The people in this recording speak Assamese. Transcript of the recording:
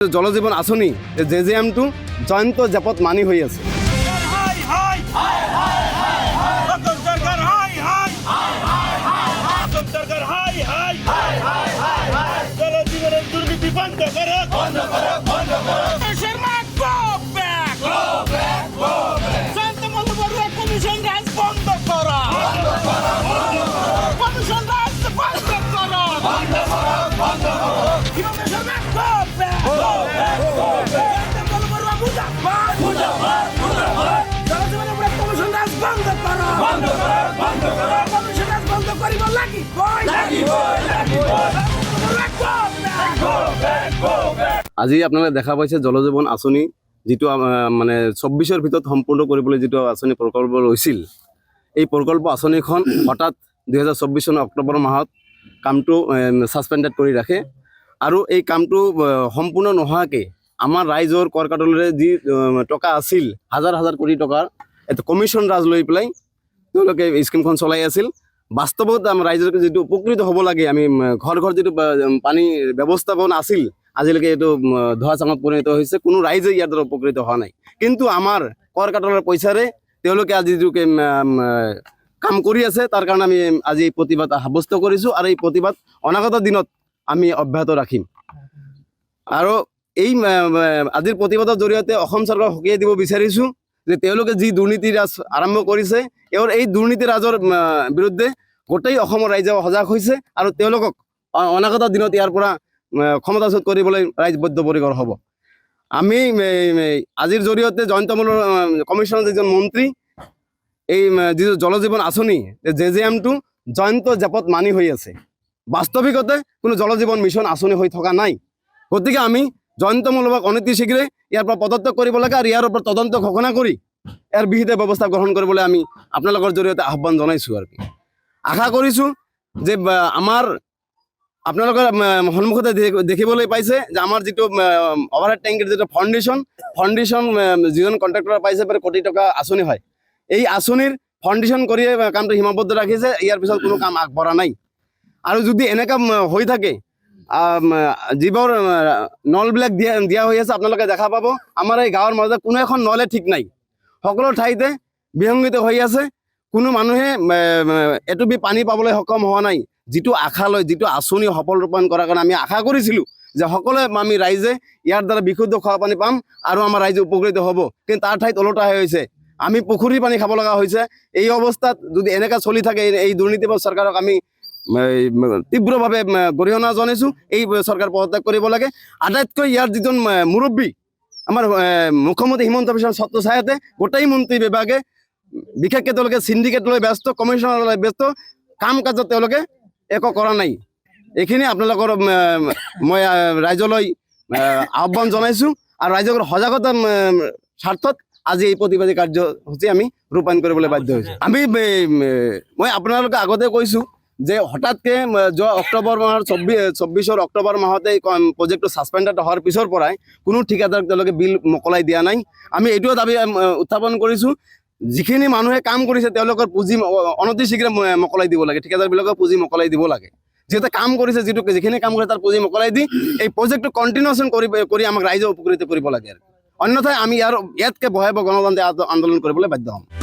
জলজীবন আঁচনি জেজেএমটো জয়ন্ত জাপত মানি হৈ আছে। আজি আপোনালোকে দেখা পাইছে জলজীবন আঁচনি যেটো মানে ২৪ৰ ভিতৰত সম্পূৰ্ণ কৰিবলৈ যেটো আঁচনি প্ৰকল্প লৈছিল, এই প্ৰকল্প আঁচনিখন হঠাৎ ২০২৪ চনৰ অক্টোবৰ মাহত কামটো ছাছপেণ্ডেড কৰি ৰাখে আৰু এই কামটো সম্পূৰ্ণ নোহোৱাকৈ আমাৰ ৰাইজৰ কৰ কাটলেৰে যি টকা আছিল হাজাৰ হাজাৰ কোটি টকাৰ এটা কমিশ্যন ৰাজ লৈ পেলাই তেওঁলোকে স্কিমখন চলাই আছিল। বাস্তৱত আমাৰ ৰাইজৰ যেটো উপকৃত হ'ব লাগে, আমি ঘৰ ঘৰ যেটো পানীৰ ব্যৱস্থাপনা আছিল আজিলৈকে এইটো ধোঁৱা চাঙত পৰিণত হৈছে, কোনো ৰাইজে ইয়াৰ দ্বাৰা উপকৃত হোৱা নাই। কিন্তু আমাৰ কৰ কাটলৰ পইচাৰে তেওঁলোকে আজি যিটো কাম কৰি আছে, তাৰ কাৰণে আমি আজি এই প্ৰতিবাদ সাব্যস্ত কৰিছোঁ আৰু এই প্ৰতিবাদ অনাগত দিনত আমি অব্যাহত ৰাখিম। আৰু এই আজিৰ প্ৰতিবাদৰ জৰিয়তে অসম চৰকাৰক সকীয়াই দিব বিচাৰিছোঁ যে তেওঁলোকে যি দুৰ্নীতি ৰাজ আৰম্ভ কৰিছে, এই দুৰ্নীতি ৰাজৰ বিৰুদ্ধে গোটেই অসমৰ ৰাইজে সজাগ হৈছে আৰু তেওঁলোকক অনাগত দিনত ইয়াৰ পৰা ক্ষমতাচ্যুত কৰিবলৈ ৰাইজ বদ্ধপৰিকৰ হ'ব। আমি আজিৰ জৰিয়তে জয়ন্তমূলৰ কমিশ্যনৰ যিজন মন্ত্ৰী, এই যিটো জলজীবন আঁচনি জেজেএমটো জয়ন্ত জাপত মানি হৈ আছে, বাস্তৱিকতে কোনো জলজীৱন মিছন আঁচনি হৈ থকা নাই। গতিকে আমি জয়ন্তমূলক অনীতি শীঘ্ৰে ইয়াৰ পৰা পদত্যাগ কৰিব লাগে আৰু ইয়াৰ ওপৰত তদন্ত ঘোষণা কৰি ইয়াৰ বিহিত ব্যৱস্থা গ্ৰহণ কৰিবলৈ আমি আপোনালোকৰ জৰিয়তে আহ্বান জনাইছোঁ। আৰু আশা কৰিছোঁ যে আমাৰ আপোনালোকৰ সন্মুখতে দেখিবলৈ পাইছে যে আমাৰ যিটো অভাৰহেড টেংকিৰ যিটো ফাউণ্ডেশ্যন যিজন কণ্ট্ৰেক্টৰ পাইছে প্ৰায় কোটি টকা আঁচনি হয়, এই আঁচনিৰ ফাউণ্ডেশ্যন কৰিয়ে কামটো সীমাবদ্ধ ৰাখিছে, ইয়াৰ পিছত কোনো কাম আগবঢ়া নাই। আৰু যদি এনেকুৱা হৈ থাকে, যিবোৰ নলবিলাক দিয়া হৈ আছে আপোনালোকে দেখা পাব, আমাৰ এই গাঁৱৰ মাজত কোনো এখন নলে ঠিক নাই, সকলো ঠাইতে বিসংগিত হৈ আছে, কোনো মানুহে এটুপি পানী পাবলৈ সক্ষম হোৱা নাই। যিটো আশা লৈ যিটো আঁচনি সফল ৰূপায়ণ কৰাৰ কাৰণে আমি আশা কৰিছিলোঁ যে সকলোৱে আমি ৰাইজে ইয়াৰ দ্বাৰা বিশুদ্ধ খোৱা পানী পাম আৰু আমাৰ ৰাইজে উপকৃত হ'ব, কিন্তু তাৰ ঠাইত ওলোটা হৈছে, আমি পুখুৰীৰ পানী খাব লগা হৈছে। এই অৱস্থাত যদি এনেকৈ চলি থাকে, এই দুৰ্নীতিবাজ চৰকাৰক আমি তীব্ৰভাৱে গৰিহণা জনাইছোঁ। এই চৰকাৰ পদত্যাগ কৰিব লাগে। আটাইতকৈ ইয়াৰ যিজন মুৰব্বী আমাৰ মুখ্যমন্ত্ৰী হিমন্ত বিশ্ব শৰ্মা ছায়াতে গোটেই মন্ত্ৰী বিভাগে বিশেষকৈ তেওঁলোকে চিণ্ডিকেট লৈ ব্যস্ত, কমিশ্যনাৰ লৈ ব্যস্ত, কাম কাজত তেওঁলোকে একো কৰা নাই। এইখিনি আপোনালোকৰ মই ৰাইজলৈ আহ্বান জনাইছোঁ আৰু ৰাইজৰ সজাগতাৰ স্বাৰ্থত আজি এই প্ৰতিবাদী কাৰ্যসূচী আমি ৰূপায়ণ কৰিবলৈ বাধ্য হৈছোঁ। মই আপোনালোকে আগতে কৈছোঁ যে হঠাৎকৈ যোৱা অক্টোবৰ মাহৰ ২৪ অক্টোবৰ মাহতে এই প্ৰজেক্টটো ছাছপেণ্ডেড হোৱাৰ পিছৰ পৰাই কোনো ঠিকাদাৰক তেওঁলোকে বিল মোকলাই দিয়া নাই। আমি এইটোও দাবী উত্থাপন কৰিছোঁ, যিখিনি মানুহে কাম কৰিছে তেওঁলোকৰ পুঁজি অনতি শীঘ্ৰে মোকলাই দিব লাগে, ঠিকাদাৰবিলাকৰ পুঁজি মোকলাই দিব লাগে। যিহেতু কাম কৰিছে, যিখিনি কাম কৰিছে তাৰ পুঁজি মোকলাই দি এই প্ৰজেক্টটো কণ্টিনিউশ্যন কৰি আমাক ৰাইজে উপকৃত কৰিব লাগে। অন্যথাই আমি ইয়াতকৈ ভয়াৱহ গণতান্ত্ৰিক আন্দোলন কৰিবলৈ বাধ্য হ'ম।